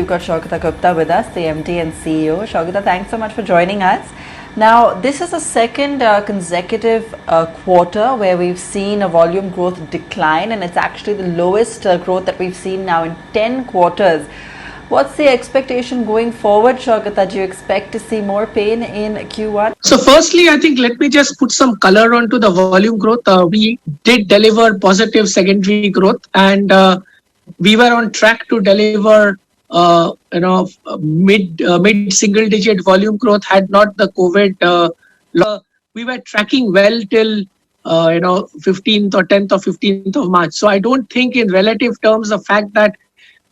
We've got Shougata Gupta with us, the MD and CEO. Shougata, thanks so much for joining us. Now, this is the second consecutive quarter where we've seen a volume growth decline, and it's actually the lowest growth that we've seen now in 10 quarters. What's the expectation going forward, Shougata? Do you expect to see more pain in Q1? So firstly, I think let me just put some color onto the volume growth. We did deliver positive secondary growth, and we were on track to deliver mid single digit volume growth had not the COVID. We were tracking well till 15th or 10th or 15th of March. So I don't think in relative terms the fact that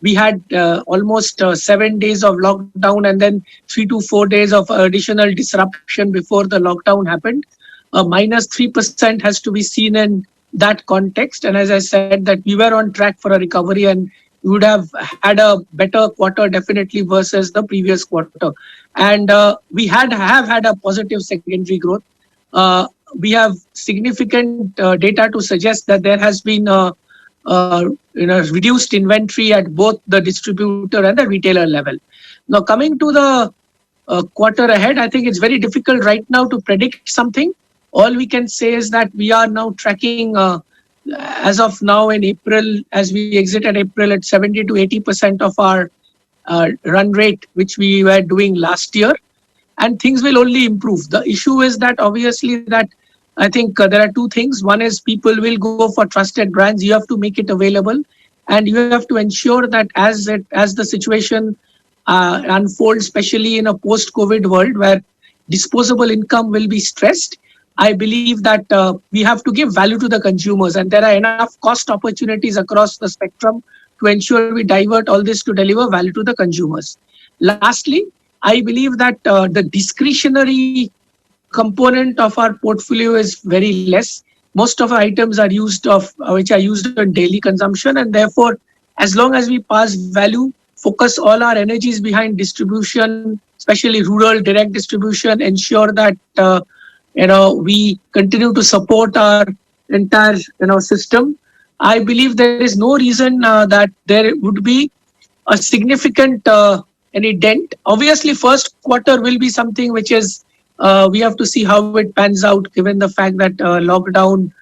we had almost 7 days of lockdown and then 3 to 4 days of additional disruption before the lockdown happened. Minus 3% has to be seen in that context. And as I said, that we were on track for a recovery and we would have had a better quarter definitely versus the previous quarter. And we have had a positive secondary growth. We have significant data to suggest that there has been reduced inventory at both the distributor and the retailer level. Now, coming to the quarter ahead, I think it's very difficult right now to predict something. All we can say is that we are now tracking, as of now in April, as we exited April at 70 to 80% of our run rate, which we were doing last year. And things will only improve. The issue is that obviously that I think there are two things. One is people will go for trusted brands. You have to make it available, and you have to ensure that as the situation unfolds, especially in a post-COVID world where disposable income will be stressed, I believe that we have to give value to the consumers, and there are enough cost opportunities across the spectrum to ensure we divert all this to deliver value to the consumers. Lastly, I believe that the discretionary component of our portfolio is very less. Most of our items are which are used in daily consumption, and therefore, as long as we pass value, focus all our energies behind distribution, especially rural direct distribution, ensure that we continue to support our entire system. I believe there is no reason that there would be a significant any dent. Obviously, first quarter will be something which is we have to see how it pans out, given the fact that lockdown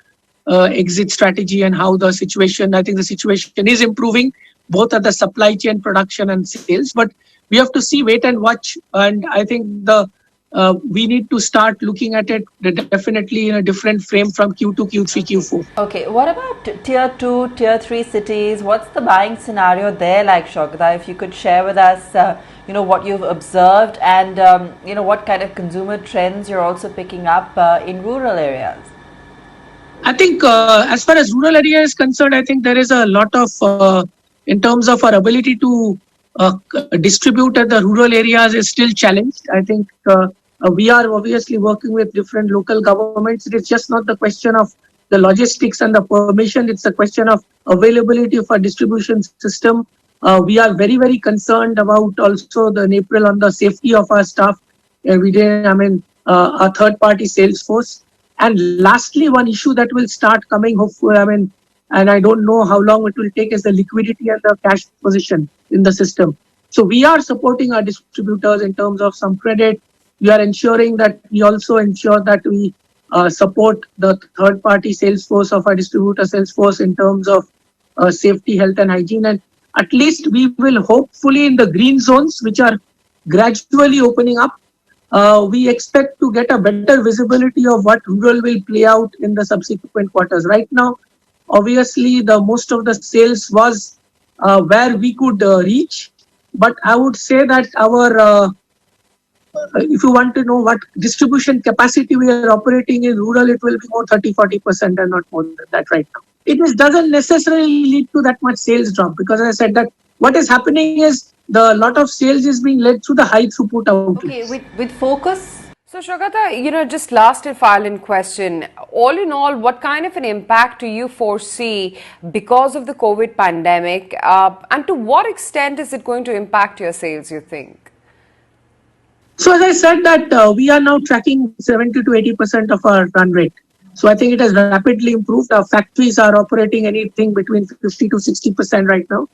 exit strategy and how the situation, I think the situation is improving, both at the supply chain, production and sales. But we have to see, wait and watch. And I think we need to start looking at it definitely in a different frame from Q2, Q3, Q4. Okay, what about tier 2, tier 3 cities? What's the buying scenario there like, Shougata? If you could share with us what you've observed and what kind of consumer trends you're also picking up in rural areas. I think as far as rural area is concerned, I think there is a lot of in terms of our ability to distribute at the rural areas is still challenged. I think we are obviously working with different local governments. It is just not the question of the logistics and the permission. It's a question of availability of our distribution system. We are very, very concerned about also in April on the safety of our staff every day. Our third-party sales force. And lastly, one issue that will start coming, hopefully, and I don't know how long it will take, is the liquidity and the cash position in the system. So we are supporting our distributors in terms of some credit. We are ensuring that we also ensure that we support the third-party sales force of our distributor sales force in terms of safety, health and hygiene. And at least we will hopefully in the green zones, which are gradually opening up, we expect to get a better visibility of what rural will play out in the subsequent quarters. Right now, obviously, the most of the sales was where we could reach. But I would say that our, if you want to know what distribution capacity we are operating in rural, it will be more 30-40% and not more than that right now. It doesn't necessarily lead to that much sales drop, because as I said that what is happening is the lot of sales is being led through the high throughput outlets. Okay, with focus. So Shougata, just last and final question. All in all, what kind of an impact do you foresee because of the COVID pandemic? And to what extent is it going to impact your sales, you think? So as I said that we are now tracking 70 to 80% of our run rate. So I think it has rapidly improved. Our factories are operating anything between 50 to 60% right now.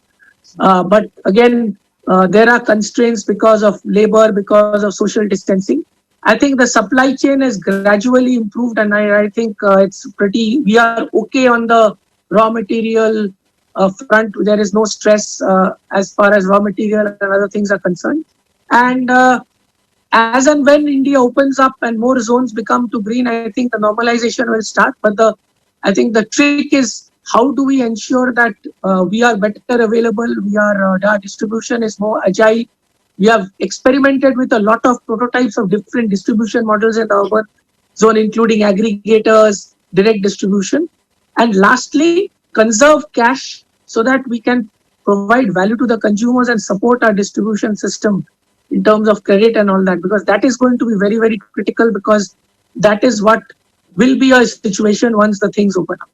But again, There are constraints because of labor, because of social distancing. I think the supply chain has gradually improved, and I think we are okay on the raw material front. There is no stress as far as raw material and other things are concerned. And as and when India opens up and more zones become to green, I think the normalization will start. But I think the trick is how do we ensure that we are better available, our distribution is more agile. We have experimented with a lot of prototypes of different distribution models in the urban zone, including aggregators, direct distribution. And lastly, conserve cash so that we can provide value to the consumers and support our distribution system in terms of credit and all that, because that is going to be very, very critical, because that is what will be a situation once the things open up.